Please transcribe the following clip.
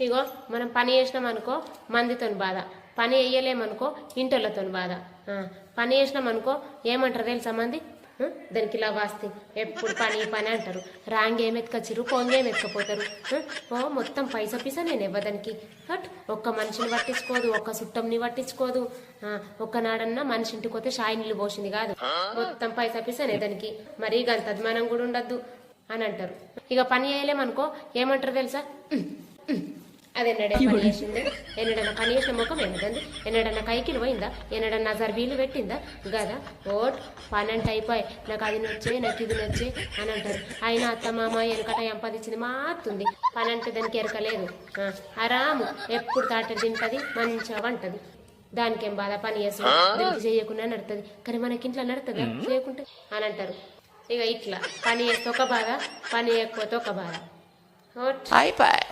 ఇగో మనం పని చేసినాం అనుకో మందితో బాధ, పని వేయలేమనుకో ఇంటోళ్ళతో బాధ. పని చేసినాం అనుకో ఏమంటారు తెలుసా మంది, దానికి ఇలా వాస్తే ఎప్పుడు పని పని అంటారు. రాంగ్ ఏం ఎత్తుకొచ్చిర్రు, పోంగి ఏం ఎత్తుకపోతారు. ఓ మొత్తం పైసా పీసా నేను ఇవ్వదానికి. బట్ ఒక్క మనిషిని పట్టించుకోదు, ఒక్క చుట్టంని పట్టించుకోదు. ఒక్కనాడన్నా మనిషి ఇంటికి పోతే షాయి నీళ్ళు పోసింది కాదు, మొత్తం పైసా పీసానే దానికి. మరీ గంత అభిమానం కూడా ఉండద్దు అని అంటారు. ఇక పని చేయలేమనుకో ఏమంటారు తెలుసా, అది ఎన్నడే పని చేసింది, ఎన్నడన్నా పని చేసిన ముఖం ఎన్నదండి, ఎన్నడన్నా కైకిలు పోయిందా, ఎన్నడన్నా జర్బీలు పెట్టిందా కదా. ఓట్ పని అంటే అయిపోయి నాకు అది నచ్చే నాకు ఇది నచ్చే అని అంటారు. అయినా అత్త మామ వెనకట ఎంపదిచ్చింది మాత్తుంది, పని అంటే దానికి ఎరకలేదు. ఆరాము ఎప్పుడు తాట తింటది, మంచిగా వంటది, దానికేం బాధ పని చేస్తుంది, దానికి చేయకుండా నడుతుంది. కానీ మనకి ఇంట్లో నడుతుందా చేయకుంటే అని అంటారు. ఇక ఇట్లా పని చేస్తే ఒక బాధ, పని చేయకపోతే ఒక బాధ. ఓట్ అయిపోయి.